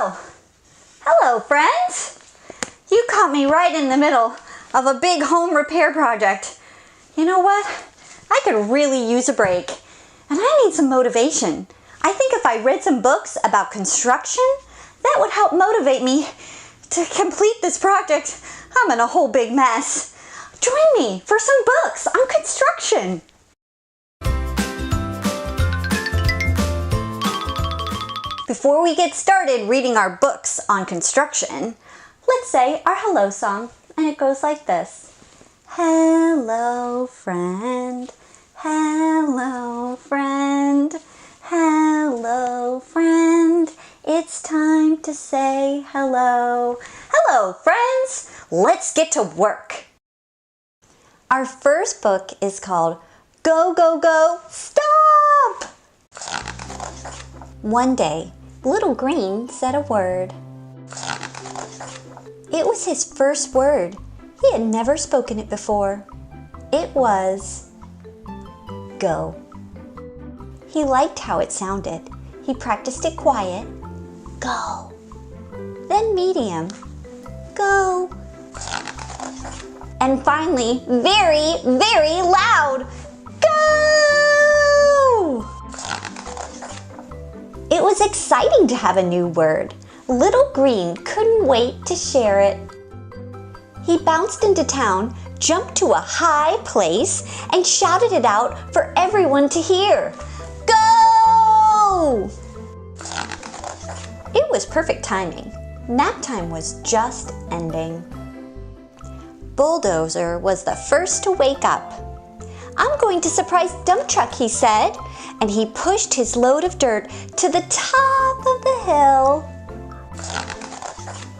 Oh, hello friends! You caught me right in the middle of a big home repair project. You know what? I could really use a break, and I need some motivation. I think if I read some books about construction, that would help motivate me to complete this project. I'm in a whole big mess. Join me for some books on construction. Before we get started reading our books on construction, let's say our hello song, and it goes like this. Hello, friend. Hello, friend. Hello, friend. It's time to say hello. Hello, friends. Let's get to work. Our first book is called Go, Go, Go, Stop! One day, Little Green said a word. It was his first word. He had never spoken it before. It was go. He liked how it sounded. He practiced it quiet. Go. Then medium. Go. And finally, very, very loud. Go! It was exciting to have a new word. Little Green couldn't wait to share it. He bounced into town, jumped to a high place, and shouted it out for everyone to hear. Go! It was perfect timing. Nap time was just ending. Bulldozer was the first to wake up. I'm going to surprise Dump Truck, he said, and he pushed his load of dirt to the top of the hill.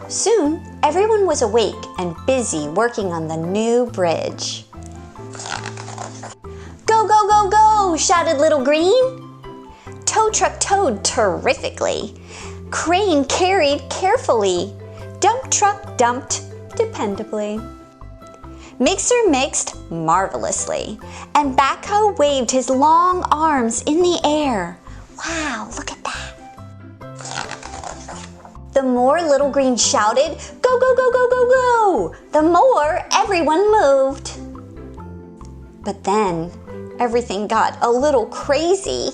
Soon, everyone was awake and busy working on the new bridge. Go, go, go, go, shouted Little Green. Tow Truck towed terrifically. Crane carried carefully. Dump Truck dumped dependably. Mixer mixed marvelously, and Backhoe waved his long arms in the air. Wow, look at that. The more Little Green shouted, go, go, go, go, go, go, the more everyone moved. But then everything got a little crazy.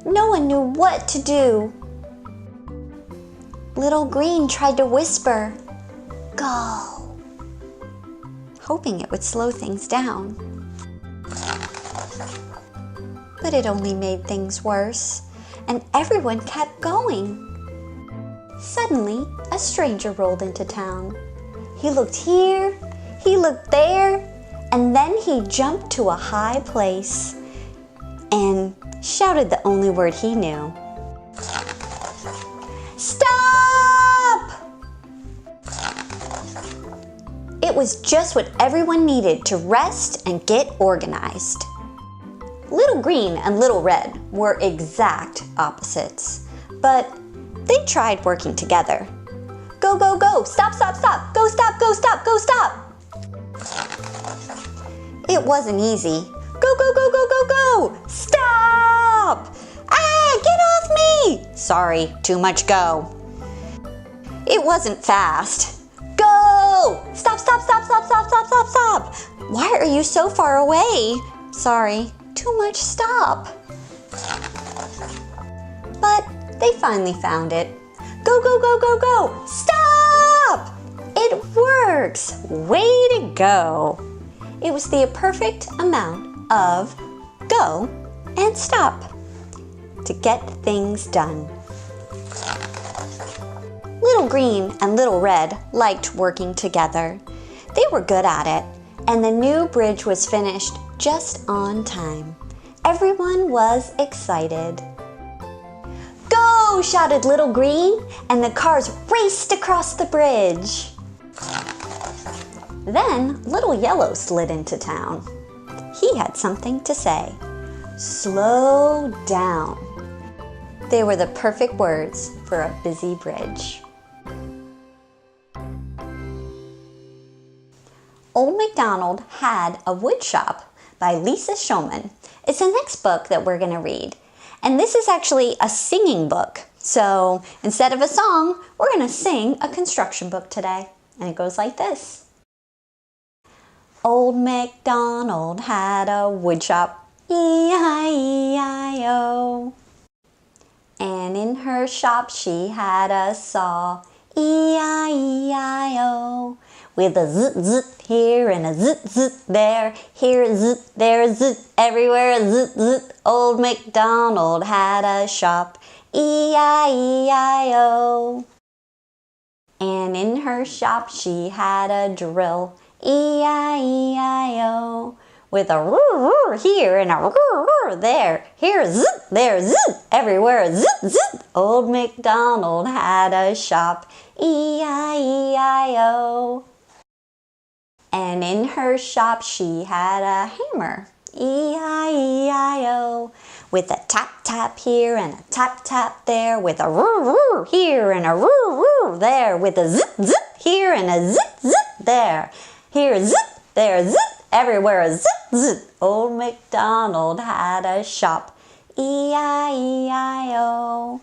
No one knew what to do. Little Green tried to whisper, go, hoping it would slow things down. But it only made things worse, and everyone kept going. Suddenly, a stranger rolled into town. He looked here, he looked there, and then he jumped to a high place and shouted the only word he knew. Stop! It was just what everyone needed to rest and get organized. Little Green and Little Red were exact opposites, but they tried working together. Go, go, go, stop, stop, stop, go, stop, go, stop, go, stop. It wasn't easy. Go, go, go, go, go, go, stop! Ah, get off me! Sorry, too much go. It wasn't fast. Go! Stop, stop, stop, stop, stop, stop, stop, stop. Why are you so far away? Sorry, too much stop. But they finally found it. Go, go, go, go, go, stop! It works, way to go. It was the perfect amount of go and stop to get things done. Little Green and Little Red liked working together. They were good at it, and the new bridge was finished just on time. Everyone was excited. Go! Shouted Little Green, and the cars raced across the bridge. Then Little Yellow slid into town. He had something to say. Slow down. They were the perfect words for a busy bridge. Old MacDonald Had a Wood Shop by Lisa Shulman. It's the next book that we're going to read. And this is actually a singing book. So instead of a song, we're going to sing a construction book today. And it goes like this. Old MacDonald had a wood shop, E-I-E-I-O. And in her shop she had a saw, E-I-E-I-O. With a zit-zit here and a zit-zit there, here a zit, there a zit, everywhere a zit-zit. Old MacDonald had a shop, E-I-E-I-O. And in her shop she had a drill, E-I-E-I-O. With a roo-roo here and a roo-roo there, here a zit, there a zit, everywhere a zit-zit. Old MacDonald had a shop, E-I-E-I-O. And in her shop she had a hammer, E-I-E-I-O. With a tap-tap here and a tap-tap there, with a roo-roo here and a roo-roo there, with a zit-zit here and a zit-zit there. Here a zit, there a zit, everywhere a zit-zit. Old MacDonald had a shop, E-I-E-I-O.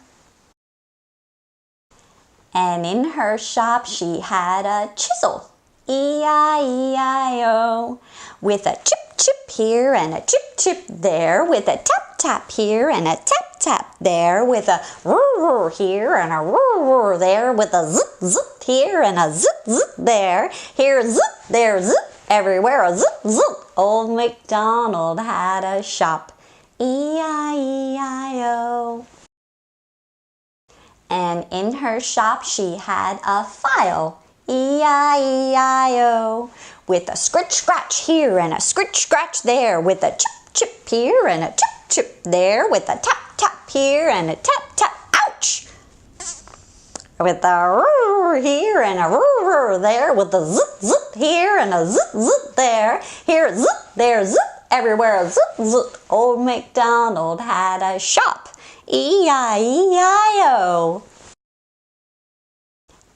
And in her shop she had a chisel, E-I-E-I-O. With a chip-chip here and a chip-chip there, with a tap-tap here and a tap-tap there, with a roo-roo here and a roo-roo there, with a zit-zit here and a zit-zit there. Here a zit, there a zit, everywhere a zit-zit. Old MacDonald had a shop, E-I-E-I-O. And in her shop she had a file, E-I-E-I-O. With a scritch-scratch here and a scritch-scratch there, with a chip-chip here and a chip-chip there, with a tap-tap here and a tap-tap, ouch! With a roo here and a roo there, with a zit-zit here and a zit-zit there. Here a zit, there a zit, everywhere a zit-zit. Old MacDonald had a shop, E-I-E-I-O.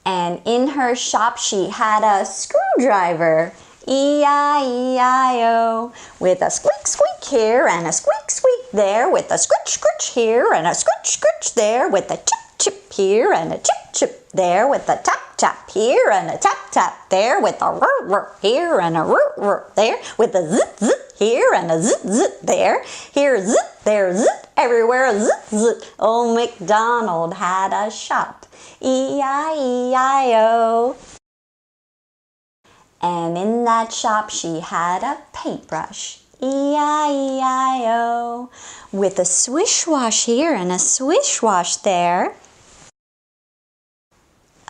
And in her shop she had a screwdriver, E-I-E-I-O. With a squeak-squeak here and a squeak-squeak there, with a scritch-scritch here and a scritch-scritch there, with a chip-chip here and a chip-chip there, with a tap-tap here and a tap-tap there, with a roo-roo here and a roo-roo there, with a zit-zit here and a zit-zit there. Here a zit, there a zit, everywhere a zit-zit. Old MacDonald had a shop, E-I-E-I-O. And in that shop she had a paintbrush, E-I-E-I-O. With a swish-wash here and a swish-wash there.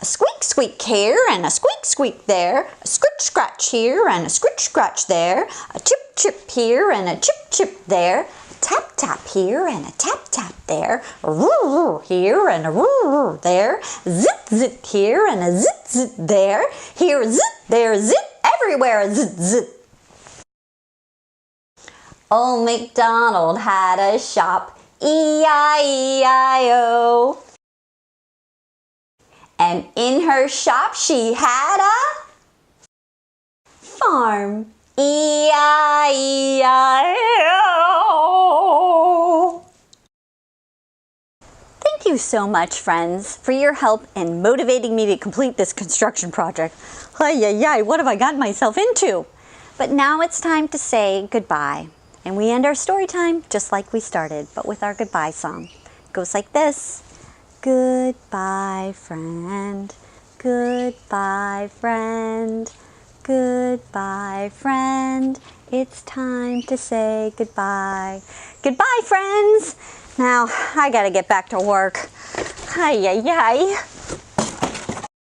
A squeak-squeak here and a squeak-squeak there. A scritch-scratch here and a scritch-scratch there. A chip-chip here and a chip-chip there. Tap-tap here and a tap-tap there. A roo-roo here and a roo-roo there. Zit-zit here and a zit-zit there. Here a zit, there a zit, everywhere a zit-zit. Old MacDonald had a shop, E-I-E-I-O. And in her shop she had a farm, E-I-E-I-O. Thank you so much, friends, for your help in motivating me to complete this construction project. Ay, what have I gotten myself into? But now it's time to say goodbye. And we end our story time just like we started, but with our goodbye song. It goes like this. Goodbye, friend. Goodbye, friend. Goodbye, friend. It's time to say goodbye. Goodbye, friends. Now, I gotta get back to work. Ay.